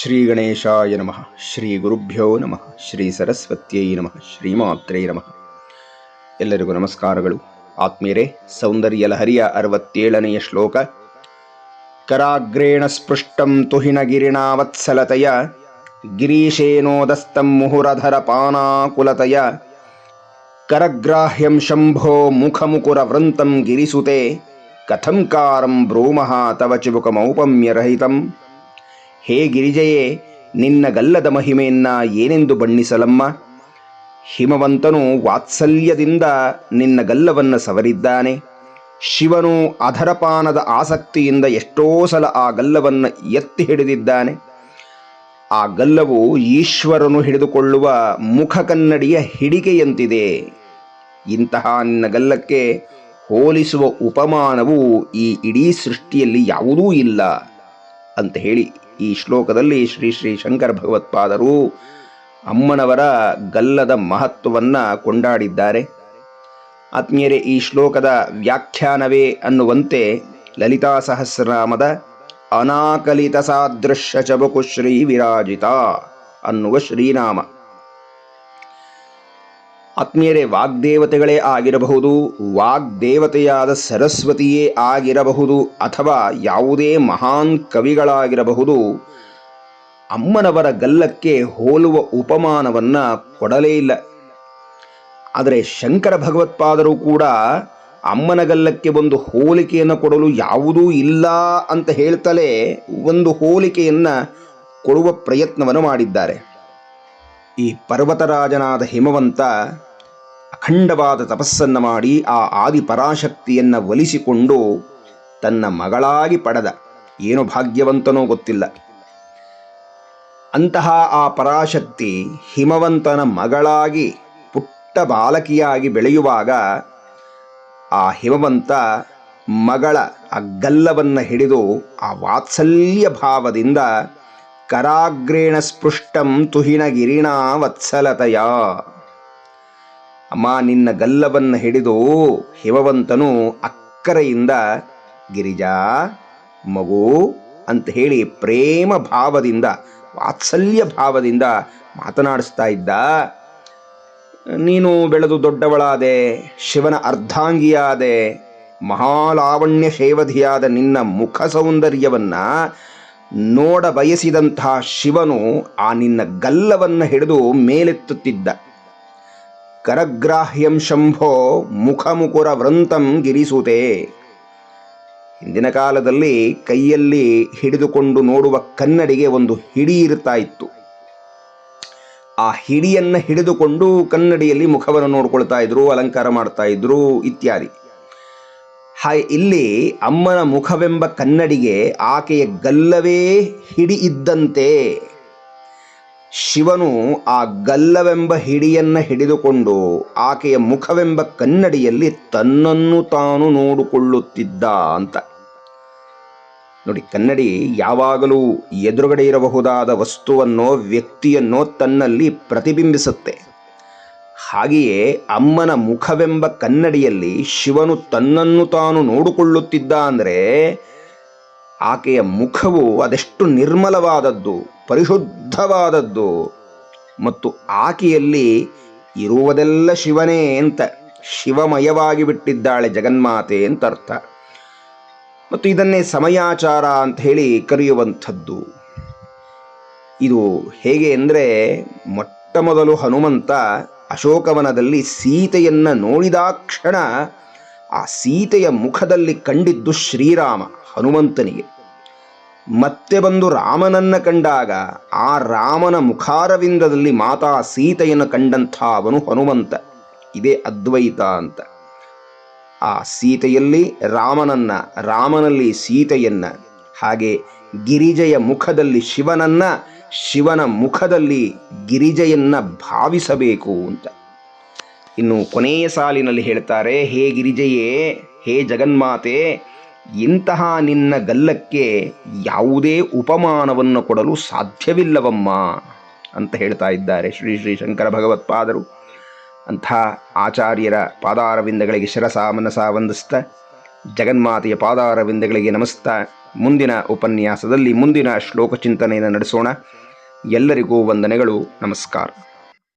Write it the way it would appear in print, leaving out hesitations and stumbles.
ಶ್ರೀ ಗಣೇಶಾಯ ನಮಃ. ಶ್ರೀ ಗುರುಭ್ಯೋ ನಮಃ. ಶ್ರೀ ಸರಸ್ವತ್ಯೈ ನಮಃ. ಶ್ರೀಮಾತ್ರೇ ನಮಃ. ಎಲ್ಲರಿಗೂ ನಮಸ್ಕಾರಗಳು. ಆತ್ಮೀಯರೇ, ಸೌಂದರ್ಯ ಲಹರಿಯ 67ನೆಯ ಶ್ಲೋಕ. ಕರಾಗ್ರೇಣ ಸ್ಪೃಷ್ಟಂ ತುಹಿನಗಿರಿಣಾವತ್ಸಲತೆಯ ಗಿರೀಶೇನೋದಸ್ತಂ ಮುಹುರಧರ ಪಾನಾಕುಲತೆಯ ಕರಗ್ರಾಹ್ಯಂ ಶಂಭೋ ಮುಖಮುಕುರ ವೃಂತಂ ಗಿರಿಸುತೆ ಕಥಂಕಾರಂ ಬ್ರೂಮಃ ತವ ಚಿಬುಕಮೌಪಮ್ಯರಹಿತಂ. ಹೇ ಗಿರಿಜಯೇ, ನಿನ್ನ ಗಲ್ಲದ ಮಹಿಮೆಯನ್ನ ಏನೆಂದು ಬಣ್ಣಿಸಲಮ್ಮ. ಹಿಮವಂತನು ವಾತ್ಸಲ್ಯದಿಂದ ನಿನ್ನ ಗಲ್ಲವನ್ನು ಸವರಿದ್ದಾನೆ. ಶಿವನು ಅಧರಪಾನದ ಆಸಕ್ತಿಯಿಂದ ಎಷ್ಟೋ ಸಲ ಆ ಗಲ್ಲವನ್ನು ಎತ್ತಿ ಹಿಡಿದಿದ್ದಾನೆ. ಆ ಗಲ್ಲವು ಈಶ್ವರನು ಹಿಡಿದುಕೊಳ್ಳುವ ಮುಖ ಕನ್ನಡಿಯ ಹಿಡಿಕೆಯಂತಿದೆ. ಇಂತಹ ನಿನ್ನ ಗಲ್ಲಕ್ಕೆ ಹೋಲಿಸುವ ಉಪಮಾನವು ಈ ಇಡೀ ಸೃಷ್ಟಿಯಲ್ಲಿ ಯಾವುದೂ ಇಲ್ಲ ಅಂತ ಹೇಳಿ ಈ ಶ್ಲೋಕದಲ್ಲಿ ಶ್ರೀ ಶ್ರೀ ಶಂಕರ ಭಗವತ್ಪಾದರು ಅಮ್ಮನವರ ಗಲ್ಲದ ಮಹತ್ವವನ್ನು ಕೊಂಡಾಡಿದ್ದಾರೆ. ಆತ್ಮೀಯರೇ, ಈ ಶ್ಲೋಕದ ವ್ಯಾಖ್ಯಾನವೇ ಅನ್ನುವಂತೆ ಲಲಿತಾ ಸಹಸ್ರನಾಮದ ಅನಾಕಲಿತ ಸಾದೃಶ್ಯ ಚಬುಕು ಶ್ರೀ ವಿರಾಜಿತ ಅನ್ನುವ ಶ್ರೀನಾಮ. ಆತ್ಮೀಯರೇ, ವಾಗ್ದೇವತೆಗಳೇ ಆಗಿರಬಹುದು, ವಾಗ್ದೇವತೆಯಾದ ಸರಸ್ವತಿಯೇ ಆಗಿರಬಹುದು, ಅಥವಾ ಯಾವುದೇ ಮಹಾನ್ ಕವಿಗಳಾಗಿರಬಹುದು, ಅಮ್ಮನವರ ಗಲ್ಲಕ್ಕೆ ಹೋಲುವ ಉಪಮಾನವನ್ನು ಕೊಡಲೇ ಇಲ್ಲ. ಆದರೆ ಶಂಕರ ಭಗವತ್ಪಾದರು ಕೂಡ ಅಮ್ಮನ ಗಲ್ಲಕ್ಕೆ ಒಂದು ಹೋಲಿಕೆಯನ್ನು ಕೊಡಲು ಯಾವುದೂ ಇಲ್ಲ ಅಂತ ಹೇಳ್ತಲೇ ಒಂದು ಹೋಲಿಕೆಯನ್ನು ಕೊಡುವ ಪ್ರಯತ್ನವನ್ನು ಮಾಡಿದ್ದಾರೆ. ಈ ಪರ್ವತರಾಜನಾದ ಹಿಮವಂತ ಅಖಂಡವಾದ ತಪಸ್ಸನ್ನು ಮಾಡಿ ಆ ಆದಿ ಪರಾಶಕ್ತಿಯನ್ನು ಒಲಿಸಿಕೊಂಡು ತನ್ನ ಮಗಳಾಗಿ ಪಡೆದ. ಏನು ಭಾಗ್ಯವಂತನೋ ಗೊತ್ತಿಲ್ಲ. ಅಂತಹ ಆ ಪರಾಶಕ್ತಿ ಹಿಮವಂತನ ಮಗಳಾಗಿ ಪುಟ್ಟ ಬಾಲಕಿಯಾಗಿ ಬೆಳೆಯುವಾಗ ಆ ಹಿಮವಂತ ಮಗಳ ಆ ಗಲ್ಲವನ್ನು ಹಿಡಿದು ಆ ವಾತ್ಸಲ್ಯ ಭಾವದಿಂದ ಕರಾಗ್ರೇಣ ಸ್ಪೃಷ್ಟಂ ತುಹಿನಗಿರಿಣಾ ವತ್ಸಲತೆಯ, ಅಮ್ಮ ನಿನ್ನ ಗಲ್ಲವನ್ನು ಹಿಡಿದು ಹಿಮವಂತನು ಅಕ್ಕರೆಯಿಂದ ಗಿರಿಜಾ ಮಗು ಅಂತ ಹೇಳಿ ಪ್ರೇಮ ಭಾವದಿಂದ ವಾತ್ಸಲ್ಯ ಭಾವದಿಂದ ಮಾತನಾಡಿಸ್ತಾ ಇದ್ದ. ನೀನು ಬೆಳೆದು ದೊಡ್ಡವಳಾದೆ, ಶಿವನ ಅರ್ಧಾಂಗಿಯಾದೆ, ಮಹಾಲಾವಣ್ಯ ಶೇವಧಿಯಾದ ನಿನ್ನ ಮುಖ ಸೌಂದರ್ಯವನ್ನು ನೋಡ ಬಯಸಿದಂತಹ ಶಿವನು ಆ ನಿನ್ನ ಗಲ್ಲವನ್ನು ಹಿಡಿದು ಮೇಲೆತ್ತುತ್ತಿದ್ದ. ಕರಗ್ರಾಹ್ಯಂ ಶಂಭೋ ಮುಖಮುಕುರ ವೃಂತಂ ಗಿರಿಸುತೆ. ಹಿಂದಿನ ಕಾಲದಲ್ಲಿ ಕೈಯಲ್ಲಿ ಹಿಡಿದುಕೊಂಡು ನೋಡುವ ಕನ್ನಡಿಗೆ ಒಂದು ಹಿಡಿ ಇರ್ತಾ ಇತ್ತು. ಆ ಹಿಡಿಯನ್ನು ಹಿಡಿದುಕೊಂಡು ಕನ್ನಡಿಯಲ್ಲಿ ಮುಖವನ್ನು ನೋಡ್ಕೊಳ್ತಾ ಇದ್ರು, ಅಲಂಕಾರ ಮಾಡ್ತಾ ಇದ್ರು ಇತ್ಯಾದಿ. ಇಲ್ಲಿ ಅಮ್ಮನ ಮುಖವೆಂಬ ಕನ್ನಡಿಗೆ ಆಕೆಯ ಗಲ್ಲವೇ ಹಿಡಿ ಇದ್ದಂತೆ ಶಿವನು ಆ ಗಲ್ಲವೆಂಬ ಹಿಡಿಯನ್ನು ಹಿಡಿದುಕೊಂಡು ಆಕೆಯ ಮುಖವೆಂಬ ಕನ್ನಡಿಯಲ್ಲಿ ತನ್ನನ್ನು ತಾನು ನೋಡಿಕೊಳ್ಳುತ್ತಿದ್ದ ಅಂತ ನೋಡಿ. ಕನ್ನಡಿ ಯಾವಾಗಲೂ ಎದುರುಗಡೆ ಇರಬಹುದಾದ ವಸ್ತುವನ್ನೋ ವ್ಯಕ್ತಿಯನ್ನೋ ತನ್ನಲ್ಲಿ ಪ್ರತಿಬಿಂಬಿಸುತ್ತೆ. ಹಾಗೆಯೇ ಅಮ್ಮನ ಮುಖವೆಂಬ ಕನ್ನಡಿಯಲ್ಲಿ ಶಿವನು ತನ್ನನ್ನು ತಾನು ನೋಡಿಕೊಳ್ಳುತ್ತಿದ್ದ ಅಂದರೆ ಆಕೆಯ ಮುಖವು ಅದೆಷ್ಟು ನಿರ್ಮಲವಾದದ್ದು, ಪರಿಶುದ್ಧವಾದದ್ದು, ಮತ್ತು ಆಕೆಯಲ್ಲಿ ಇರುವುದೆಲ್ಲ ಶಿವನೇ ಅಂತ, ಶಿವಮಯವಾಗಿ ಬಿಟ್ಟಿದ್ದಾಳೆ ಜಗನ್ಮಾತೆ ಅಂತ ಅರ್ಥ. ಮತ್ತು ಇದನ್ನೇ ಸಮಯಾಚಾರ ಅಂತ ಹೇಳಿ ಕರೆಯುವಂಥದ್ದು. ಇದು ಹೇಗೆ ಅಂದರೆ, ಮೊಟ್ಟ ಮೊದಲು ಹನುಮಂತ ಅಶೋಕವನದಲ್ಲಿ ಸೀತೆಯನ್ನು ನೋಡಿದಾಕ್ಷಣ ಆ ಸೀತೆಯ ಮುಖದಲ್ಲಿ ಕಂಡಿದ್ದು ಶ್ರೀರಾಮ ಹನುಮಂತನಿಗೆ. ಮತ್ತೆ ಬಂದು ರಾಮನನ್ನು ಕಂಡಾಗ ಆ ರಾಮನ ಮುಖಾರವಿಂದದಲ್ಲಿ ಮಾತಾ ಸೀತೆಯನ್ನು ಕಂಡಂಥ ಅವನು ಹನುಮಂತ. ಇದೇ ಅದ್ವೈತ ಅಂತ. ಆ ಸೀತೆಯಲ್ಲಿ ರಾಮನನ್ನ, ರಾಮನಲ್ಲಿ ಸೀತೆಯನ್ನ, ಹಾಗೆ ಗಿರಿಜೆಯ ಮುಖದಲ್ಲಿ ಶಿವನನ್ನ, ಶಿವನ ಮುಖದಲ್ಲಿ ಗಿರಿಜೆಯನ್ನ ಭಾವಿಸಬೇಕು ಅಂತ. ಇನ್ನು ಕೊನೆಯ ಸಾಲಿನಲ್ಲಿ ಹೇಳ್ತಾರೆ, ಹೇ ಗಿರಿಜೆಯೇ, ಹೇ ಜಗನ್ಮಾತೆ, ಇಂತಹ ನಿನ್ನ ಗಲ್ಲಕ್ಕೆ ಯಾವುದೇ ಉಪಮಾನವನ್ನು ಕೊಡಲು ಸಾಧ್ಯವಿಲ್ಲವಮ್ಮ ಅಂತ ಹೇಳ್ತಾ ಇದ್ದಾರೆ ಶ್ರೀ ಶ್ರೀ ಶಂಕರ ಭಗವತ್ಪಾದರು. ಅಂಥ ಆಚಾರ್ಯರ ಪಾದಾರವಿಂದಗಳಿಗೆ ಶಿರಸ ಮನಸ ವಂದಿಸ್ತಾ, ಜಗನ್ಮಾತೆಯ ಪಾದಾರವಿಂದಗಳಿಗೆ ನಮಸ್ತಾ ಮುಂದಿನ ಉಪನ್ಯಾಸದಲ್ಲಿ ಮುಂದಿನ ಶ್ಲೋಕ ಚಿಂತನೆಯನ್ನು ನಡೆಸೋಣ. ಎಲ್ಲರಿಗೂ ವಂದನೆಗಳು. ನಮಸ್ಕಾರ.